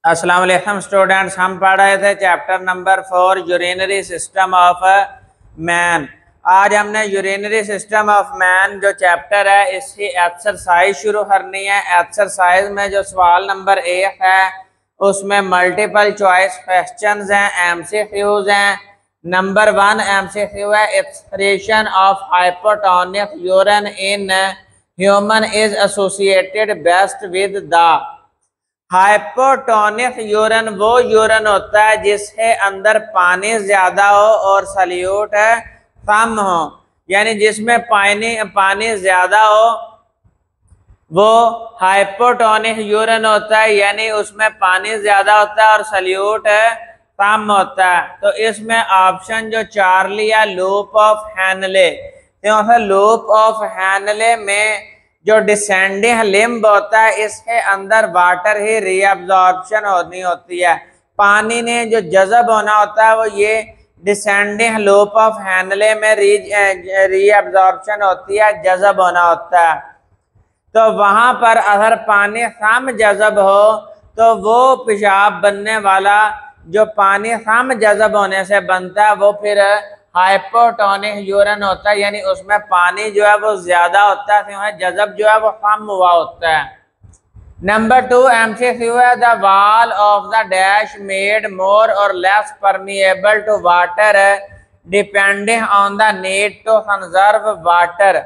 अस्सलाम वालेकुम स्टूडेंट्स, हम पढ़ रहे थे chapter number 4 urinary system of man. आज हमने यूरिनरी सिस्टम ऑफ मैन जो चैप्टर है इसकी एक्सरसाइज शुरू करनी है। एक्सरसाइज में जो सवाल नंबर 1 है उसमें मल्टीपल चॉइस क्वेश्चंस हैं, एमसीक्यूज हैं। नंबर 1 एमसीक्यू है, excretion of hypotonic urine in human is associated best with the. Hypotonic urine वो यूरिन होता है जिसके अंदर पानी ज्यादा हो और सल्यूट कम हो, यानी जिसमें पानी ज्यादा हो वो हाइपोटोनिक यूरिन होता है, यानी उसमें पानी ज्यादा होता है और सल्यूट कम होता है। तो इसमें ऑप्शन जो 4 लिया लूप ऑफ हैनले, क्योंकि लूप ऑफ हैनले में जो डिसेंडिंग लिम्ब होता है इसके अंदर वाटर ही रीअब्जॉर्प्शन होनी होती है। पानी ने जो जज़ब होना होता है वो ये डिसेंडिंग लूप ऑफ हैनले में रीअब्जॉर्प्शन होती है, जज़ब होना होता है। तो वहां पर अगर पानी कम जज़ब हो तो वो पेशाब बनने वाला जो पानी कम जज़ब होने से बनता है वो फिर हाइपोटोनिक यूरिन होता है, यानी उसमें पानी जो है वो ज्यादा होता है क्योंकि जज़ब जो है वो कम हुआ होता है। नंबर 2 एमसीक्यू है, the wall of the dash made more और less permeable to water depending on the need to conserve water.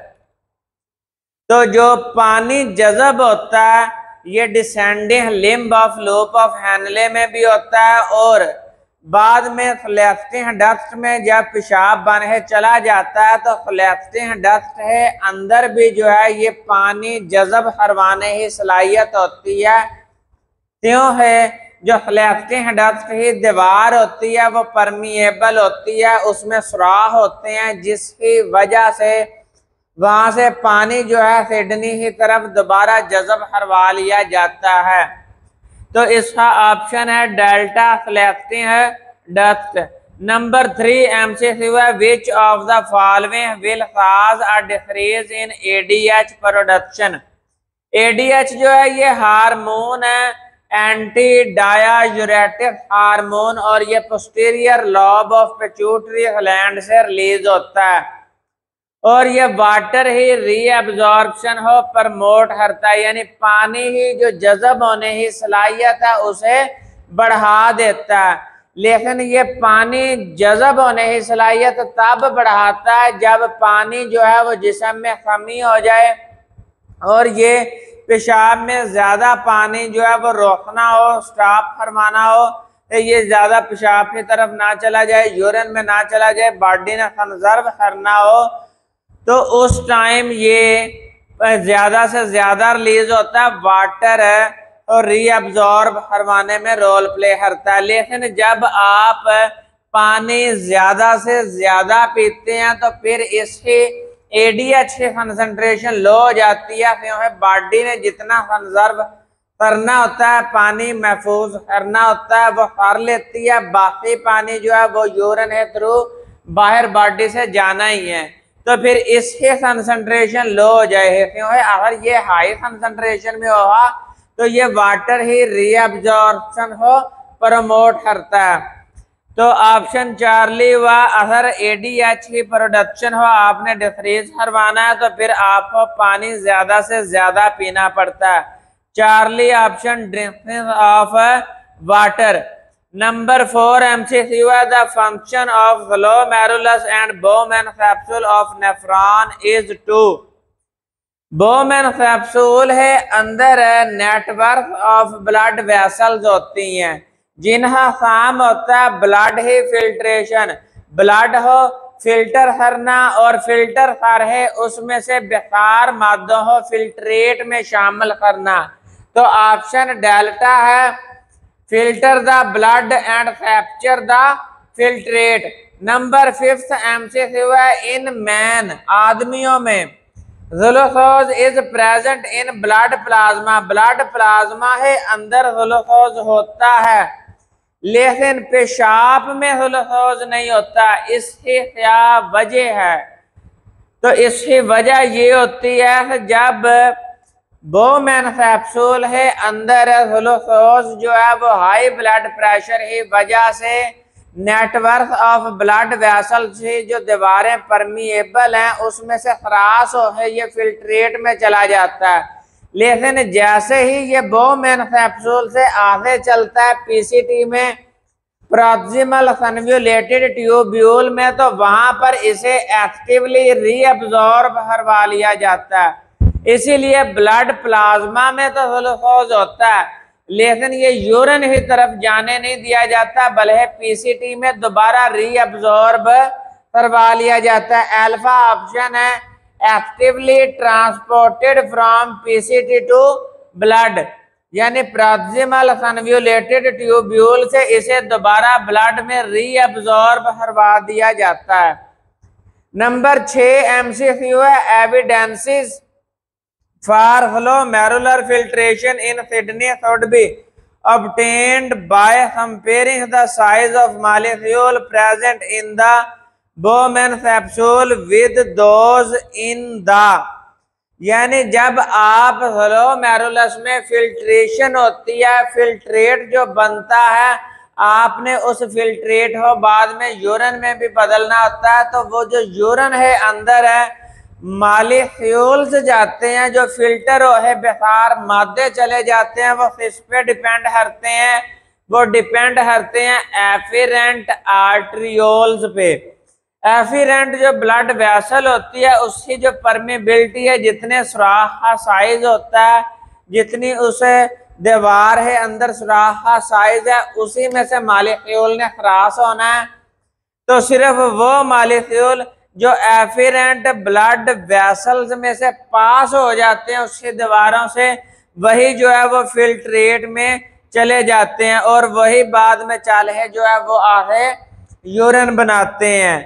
तो जो पानी जज़ब होता है ये descending limb of loop of Henle में भी होता है और बाद में फ्लैक्टिंग डक्ट में जब पेशाब बन के चला जाता है तो फ्लैक्टिंग डक्ट है अंदर भी जो है ये पानी जज़ब करवाने की सलाहियत होती है। क्यों है जो फ्लैक्टिंग डक्ट की दीवार होती है वो परमिएबल होती है, उसमें सुराख होते हैं जिसकी वजह से वहां से पानी जो है किडनी की तरफ दोबारा जज़ब करवा लिया जाता है। तो इसका ऑप्शन है डेल्टा फ्लैक्टिंग डक्ट। नंबर 3 एमसीक्यू है, which of the following will cause a decrease in ADH production. ADH जो है ये हार्मोन है, एंटी डाययूरेटिक हार्मोन, और ये posterior lobe of pituitary gland से रिलीज होता है और ये वाटर ही रीअब्जॉर्प्शन हो प्रमोट करता है, यानी पानी ही जो जज़ब होने की सलाहियत है उसे बढ़ा देता है। लेकिन ये पानी जज़ब होने की सलाहियत तब बढ़ाता है जब पानी जो है वो जिस्म में कमी हो जाए और ये पेशाब में ज्यादा पानी जो है वो रोकना हो, स्टॉप फरमाना हो, तो ये ज्यादा पेशाब की तरफ ना चला जाए, यूरिन में ना चला जाए, बॉडी ने कंजर्व करना हो, तो उस टाइम ये ज्यादा से ज्यादा रिलीज होता है वाटर और रीअब्जॉर्ब करवाने में रोल प्ले करता है। लेकिन जब आप पानी ज्यादा से ज्यादा पीते हैं तो फिर इसकी एडीएच की कंसंट्रेशन लो हो जाती है, क्योंकि बॉडी ने जितना कंजर्व करना होता है, पानी महफूज करना होता है वो कर लेती है, बाकी पानी जो है वो यूरिन के थ्रू बाहर बॉडी से जाना ही है। तो फिर इसके कंसंट्रेशन लो हो जाए, क्योंकि अगर ये हाई कंसंट्रेशन में होगा तो ये वाटर ही रीअब्जॉर्प्शन हो प्रमोट करता है। तो ऑप्शन 4 हुआ, अगर एडीएच की प्रोडक्शन हो आपने डिक्रीज करवाना है तो फिर आपको पानी ज्यादा से ज्यादा पीना पड़ता है। 4 option drinking of water. Number 4 MCQ है, the function of glomerulus and Bowman capsule of nephron is to. Bowman capsule है अंदर नेटवर्क ऑफ ब्लड वेसल्स होती हैं जिनका काम होता है ब्लड ही फिल्ट्रेशन, ब्लड हो फिल्टर करना और फिल्टर कर है उसमें से बेकार मादों को फिल्ट्रेट में शामिल करना। तो ऑप्शन डेल्टा है, filter the blood and capture the filtrate. Number 5 MCQ है, इन मैन आदमियों में glucose is present in blood plasma. Blood plasma है अंदर ग्लूकोज होता है लेकिन पेशाब में ग्लूकोज नहीं होता, इसकी क्या वजह है? तो इसकी वजह ये होती है जब बोमेन कैप्सूल है अंदर ग्लूकोज जो है वो हाई ब्लड प्रेशर की वजह से नेटवर्क ऑफ ब्लड वेसल से जो दीवारें परमिएबल हैं उसमें से खराश है ये फिल्ट्रेट में चला जाता है। लेकिन जैसे ही ये बोमेन कैप्सूल से आगे चलता है पीसीटी में प्रॉक्सिमल कन्वोल्यूटेड ट्यूब्यूल में, तो वहां पर इसे एक्टिवली रीअब्सॉर्ब करवा लिया जाता है। इसीलिए ब्लड प्लाज्मा में तो ग्लूकोज होता है, लेकिन ये यूरिन की तरफ जाने नहीं दिया जाता, बल्कि पीसीटी में दोबारा रीअब्सॉर्ब करवा लिया जाता है। अल्फा ऑप्शन है actively transported from PCT to blood, यानी प्रॉक्सिमल कन्वोल्यूटेड ट्यूब्यूल से इसे दोबारा ब्लड में रीअब्सॉर्ब करवा दिया जाता है। नंबर 6 एमसीक्यू है evidences for glomerular filtration in kidney should be obtained by comparing the size of molecule present in the Bowman capsule with those in the, यानी जब आप ग्लोमेरुलस में फिल्ट्रेशन होती है, फिल्ट्रेट जो बनता है, आपने उस फिल्ट्रेट को बाद में यूरिन में भी बदलना होता है, तो वो जो यूरिन है अंदर है मॉलिक्यूल्स जाते हैं जो फिल्टर है बेकार मादे चले जाते हैं, वो किस पे डिपेंड करते हैं, वो डिपेंड करते हैं एफिरेंट आर्ट्रियोल्स पे। एफिरेंट जो ब्लड वेसल होती है उसकी जो परमेबिलिटी है, जितने सुराख का साइज होता है, जितनी उसे दीवार है अंदर सुराख का साइज है, उसी में से मॉलिक्यूल ने क्रॉस होना है। तो सिर्फ वो मॉलिक्यूल जो एफिरेंट ब्लड वेसल्स में से पास हो जाते हैं उसकी दीवारों से, वही जो है वो फिल्ट्रेट में चले जाते हैं और वही बाद में चाहे जो है वो आगे यूरिन बनाते हैं।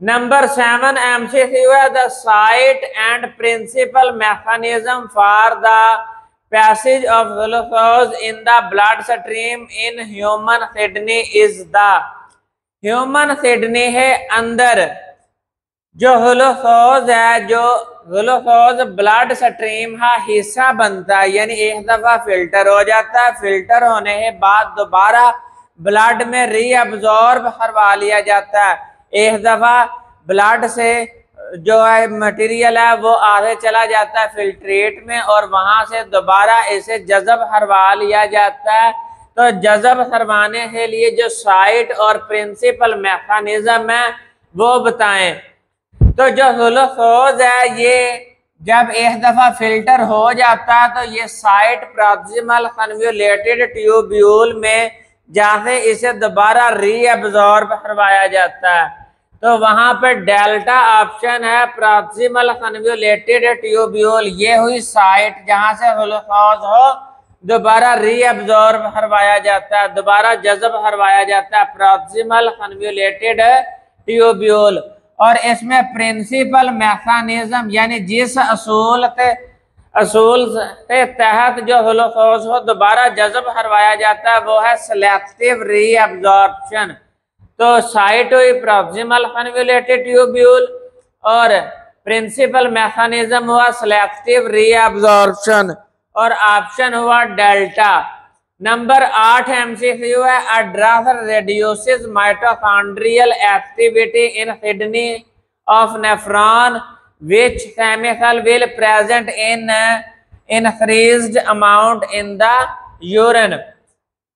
नंबर 7 एमसीक्यू है the site and principal mechanism for the passage of glucose in the blood stream in human kidney is the, human kidney है अंदर जो ग्लूकोज है, जो ग्लूकोज ब्लड स्ट्रीम का हिस्सा बनता है, यानी एक दफा फिल्टर हो जाता है, फिल्टर होने के बाद दोबारा ब्लड में रीअब्सॉर्ब करवा लिया जाता है। एक दफा ब्लड से जो है मटेरियल है वो आगे चला जाता है फिल्ट्रेट में और वहां से दोबारा इसे जज़ब करवा लिया जाता है। तो जज़ब करवाने के लिए जो साइट और प्रिंसिपल मैकेनिज्म है वो बताएं। तो जो ग्लूकोज है ये जब एक दफा फिल्टर हो जाता है तो ये साइट प्रॉक्सिमल कन्वोल्यूटेड ट्यूब्यूल में जाके इसे दोबारा रीअब्सॉर्ब करवाया जाता है। तो वहां पर डेल्टा ऑप्शन है प्रॉक्सिमल कन्वोल्यूटेड ट्यूब्यूल, ये हुई साइट जहां से ग्लूकोज हो दोबारा रीअब्सॉर्ब करवाया जाता है, दोबारा जज़ब करवाया जाता है प्रॉक्सिमल कन्वोल्यूटेड ट्यूब्यूल। और इसमें प्रिंसिपल मैकेनिज्म यानी जिस असूल के तहत जो ग्लूकोज को दोबारा जज़ब करवाया जाता है वो है सिलेक्टिव रीअब्सॉर्प्शन। तो साइट हुई प्रॉक्सिमल कन्वोल्यूटेड ट्यूब्यूल और प्रिंसिपल मैकेनिज्म हुआ सिलेक्टिव रीअब्सॉर्प्शन और ऑप्शन हुआ डेल्टा। नंबर 8 एमसीक्यू है a drug reduces mitochondrial activity in kidney of nephron which chemical will present in increased amount in the urine.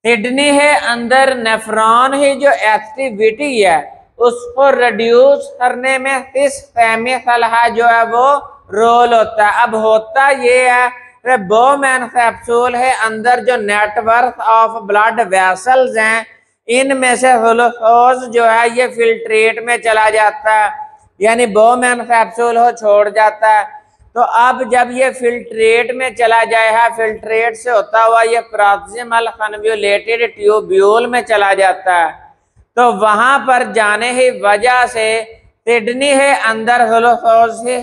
Kidney है अंदर nephron ही जो activity है उसको रिड्यूस करने में किस केमिकल है जो है वो रोल होता है। अब होता ये है बोमेन कैप्सूल है अंदर जो नेटवर्क ऑफ ब्लड वेसल्स हैं इनमें से ग्लूकोज जो है ये फिल्ट्रेट में चला जाता है, यानी बोमेन कैप्सूल हो छोड़ जाता है। तो अब जब ये फिल्ट्रेट में चला जाए है, फिल्ट्रेट से होता हुआ ये प्रॉक्सिमल कन्वोल्यूटेड ट्यूब्यूल में चला जाता है। तो वहां पर जाने की वजह से किडनी है अंदर ग्लूकोज से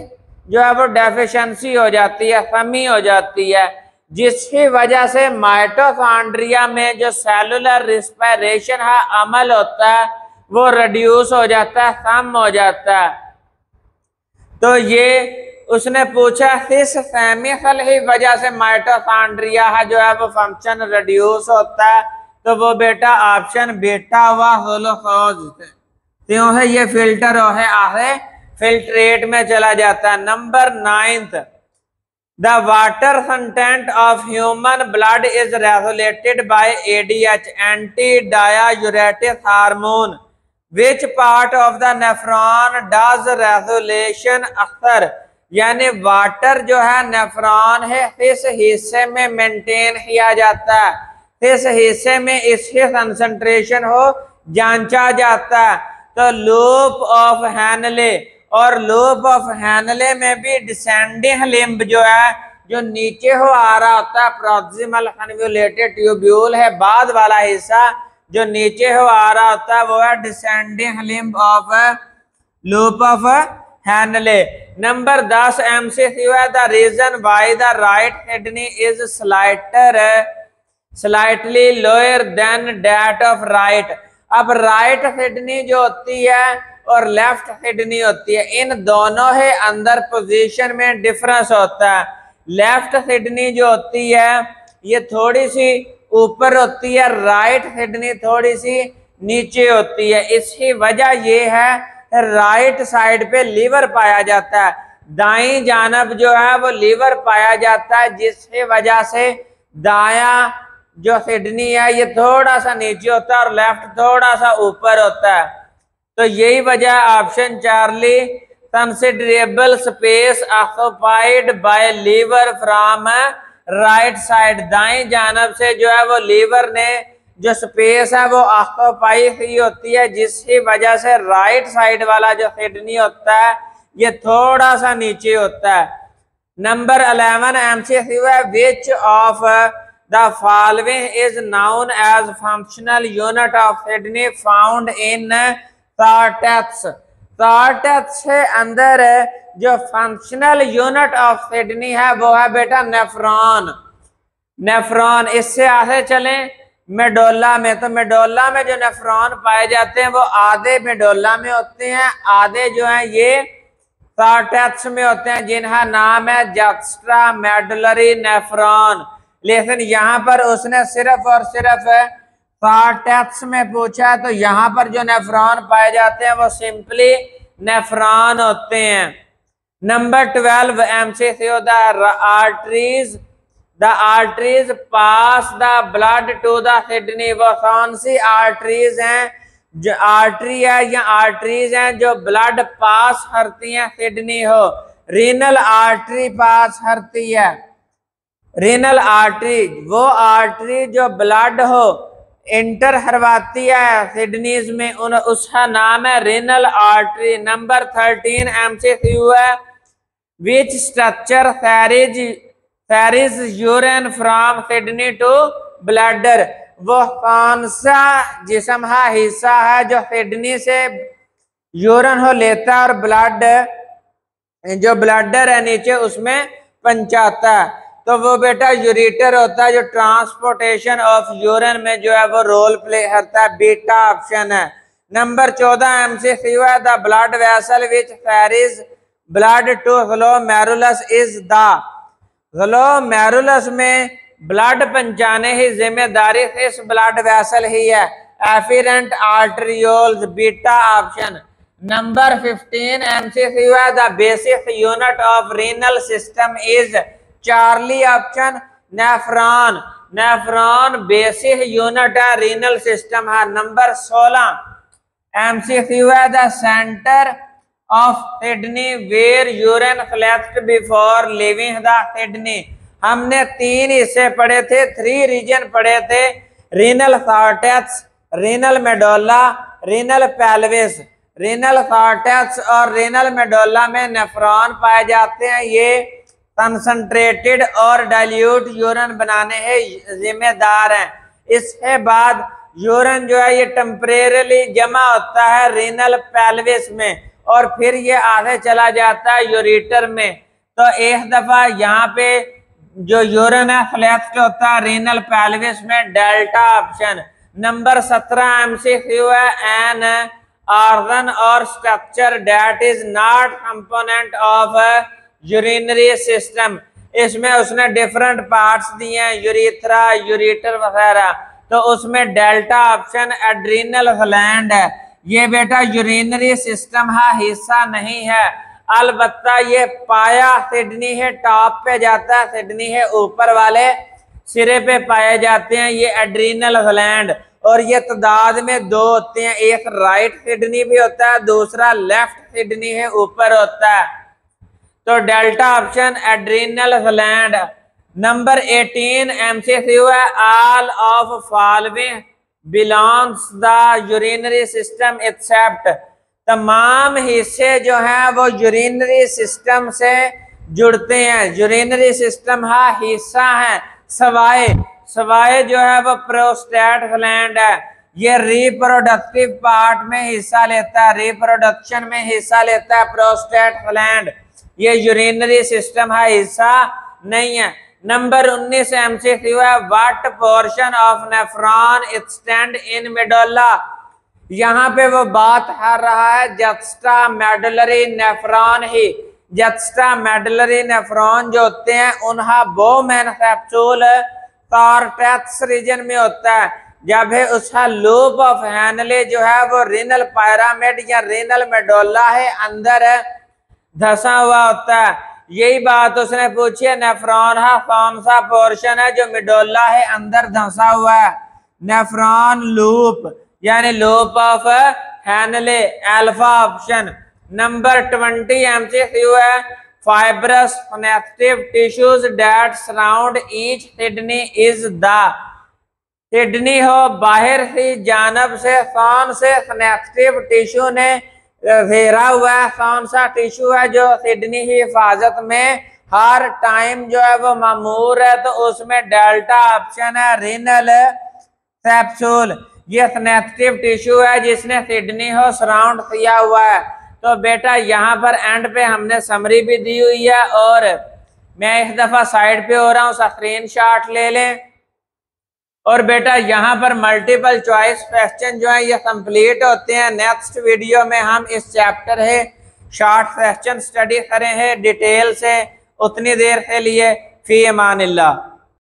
जो है वो डेफिशिएंसी हो जाती है, कमी हो जाती है, जिसकी वजह से माइटोकॉन्ड्रिया में जो सेलुलर रिस्पिरेशन का अमल होता है वो रिड्यूस हो जाता है, कम हो जाता है। तो ये उसने पूछा इस केमिकल ही वजह से माइटोकॉन्ड्रिया है जो है वो फंक्शन रिड्यूस होता है, तो वो बेटा ऑप्शन बीटा हुआ ग्लूकोज, क्यों है ये फिल्टर है आहे फिल्ट्रेट में चला जाता है। Number 9, the water content of human blood is regulated by ADH, anti diuretic hormone, which part of the nephron does regulation अक्सर, यानी वाटर जो है नेफ्रॉन है इस हिस्से में मेंटेन किया जाता है, इस हिस्से में इसकी कंसंट्रेशन हो जांचा जाता है। तो लूप ऑफ हैनले, और लूप ऑफ हैनले में भी डिसेंडिंग लिम्ब जो है जो नीचे हो आ रहा होता है, प्रॉक्सिमल कन्वोल्यूटेड ट्यूब्यूल है बाद वाला हिस्सा जो नीचे हो आ रहा होता है वो है descending limb of loop of Henle. Number 10 MCQ है the reason why the right kidney is slightly lower than that of right. अब राइट किडनी जो होती है और लेफ्ट किडनी होती है, इन दोनों के अंदर पोजीशन में डिफरेंस होता है। लेफ्ट किडनी जो होती है ये थोड़ी सी ऊपर होती है, राइट किडनी थोड़ी सी नीचे होती है। इसकी वजह ये है राइट साइड पे लीवर पाया जाता है, दाईं जानब जो है वो लीवर पाया जाता है, जिसकी वजह से दायां जो किडनी है ये थोड़ा सा नीचे होता है और लेफ्ट थोड़ा सा ऊपर होता है। तो यही वजह option Charlie, considerable space occupied by liver from right side, दाएं जानब से जो है वो लीवर ने जो स्पेस है वो ऑक्युपाई की होती है, जिसकी वजह से राइट साइड वाला जो किडनी होता है ये थोड़ा सा नीचे होता है। नंबर 11 एमसीक्यू है which of the following is known as functional unit of kidney found in cortex. Cortex के अंदर जो फंक्शनल यूनिट ऑफ किडनी है वो है बेटा नेफ्रॉन। नेफ्रॉन, इससे आगे चलें मेडोला में, तो मेडोला में जो नेफ्रॉन पाए जाते हैं वो आधे मेडोला में होते हैं, आधे जो है ये कार्टेक्स में होते हैं, जिनका नाम है जक्स्ट्रा मेडुलरी नेफ्रॉन। लेकिन यहाँ पर उसने सिर्फ और सिर्फ कार्टेक्स में पूछा है, तो यहाँ पर जो नेफ्रॉन पाए जाते हैं वो सिंपली नेफ्रॉन होते हैं। Number 12 MCQ the arteries pass the blood to the kidney. वो कौन सी आर्टरीज हैं, जो आर्टरी है या आर्टरीज हैं जो ब्लड पास करती हैं किडनी हो। रीनल आर्टरी पास करती है, रीनल आर्टरी वो आर्टरी जो ब्लड हो इंटर करवाती है किडनीज में, उसका नाम है रीनल आर्टरी। नंबर 13 एमसीक्यू है which structure carries urine from kidney to bladder. वो कौन सा जिस्म का हिस्सा है जो किडनी से यूरिन हो लेता है और ब्लड जो ब्लैडर है नीचे उसमें पहुंचाता है, तो वो बेटा यूरेटर होता है जो ट्रांसपोर्टेशन ऑफ यूरिन में जो है वो रोल प्ले करता है, बीटा ऑप्शन है। नंबर 14 एमसीक्यू है the blood vessel which carries blood to glomerulus is the. Glomerulus में ब्लड पहुंचाने की जिम्मेदारी इस ब्लड वेसल ही है, afferent arterioles, beta option. Number 15 MCQ है the basic unit of renal system is Charlie option nephron. Nephron basic unit है renal system है। नंबर 16 एमसीक्यू है the centre of kidney where urine collect before living the kidney. हमने 3 हिस्से पढ़े थे, 3 reason पढ़े थे, renal cortex, renal medulla, renal pelvis. Renal cortex और रीनल मेडोला में नेफ्रॉन पाए जाते हैं, ये कंसंट्रेटेड और डाइल्यूट यूरिन बनाने के जिम्मेदार हैं। इसके बाद यूरिन जो है ये टेम्परेरली जमा होता है रीनल पेल्विस में और फिर ये आगे चला जाता है यूरेटर में। तो एक दफा यहाँ पे जो यूरिन है कलेक्ट होता है रीनल पेल्विस में, डेल्टा ऑप्शन। नंबर 17 एमसीक्यू है एन ऑर्गन और structure that is not component of urinary system, इसमें उसने डिफरेंट पार्ट्स दिए हैं, यूरिथ्रा, यूरिटर वगैरह। तो उसमें डेल्टा ऑप्शन एड्रीनल ग्लैंड है। ये बेटा यूरिनरी सिस्टम का हिस्सा नहीं है, अलबत्ता ये पाया किडनी है, टॉप पे जाता है, किडनी है ऊपर वाले सिरे पे पाए जाते हैं ये एड्रीनल ग्लैंड। और ये तादाद में दो होते हैं, एक राइट किडनी भी होता है, दूसरा लेफ्ट किडनी है ऊपर होता है। तो delta option adrenal gland. Number 18 MCQ है, all of following belongs the urinary system except, तमाम हिस्से जो हैं वो यूरिनरी सिस्टम से जुड़ते हैं, यूरिनरी सिस्टम का हिस्सा है, सवाए जो है वो प्रोस्टेट ग्लैंड है। ये रिप्रोडक्टिव पार्ट में हिस्सा लेता है, रिप्रोडक्शन में हिस्सा लेता है प्रोस्टेट ग्लैंड, ये यूरिनरी सिस्टम का हिस्सा नहीं है। नंबर 19 एमसीक्यू है, what portion of nephron extend in medulla, यहाँ पे वो बात कर रहा है जस्टा मेडुलरी नेफ्रॉन ही। जस्टा मेडुलरी नेफ्रॉन जो होते हैं उनका बोमेन कैप्सूल कॉर्टेक्स रीजन में होता है, जब है उसका लूप ऑफ हैनले जो है वो रीनल पिरामिड या रीनल मेडुल्ला है अंदर धसा हुआ होता है। यही बात उसने पूछी है, नेफ्रॉन का कौन सा पोर्शन है जो मेडुल्ला है अंदर धसा हुआ है? नेफ्रॉन लूप यानी loop of Henle, alpha option. Number 20 MCQ है, fibrous connective tissues that surround each kidney is the, kidney हो बाहर की जानब से कौन से कनेक्टिव टिश्यू ने घेरा हुआ है, कौन सा टिश्यू है जो किडनी की हिफाजत में हर टाइम जो है वो मामूर है? तो उसमें डेल्टा ऑप्शन है, रीनल कैप्सूल। ये कनेक्टिव टिश्यू है जिसने किडनी को सराउंड किया हुआ है। तो बेटा यहाँ पर एंड पे हमने समरी भी दी हुई है, और मैं एक दफा साइड पे हो रहा हूँ, स्क्रीनशॉट ले लें। और बेटा यहाँ पर मल्टीपल चॉइस क्वेश्चन जो है ये कंप्लीट होते हैं। नेक्स्ट वीडियो में हम इस चैप्टर है शॉर्ट क्वेश्चन स्टडी करें हैं डिटेल से। उतनी देर के लिए फी अमानिल्लाह।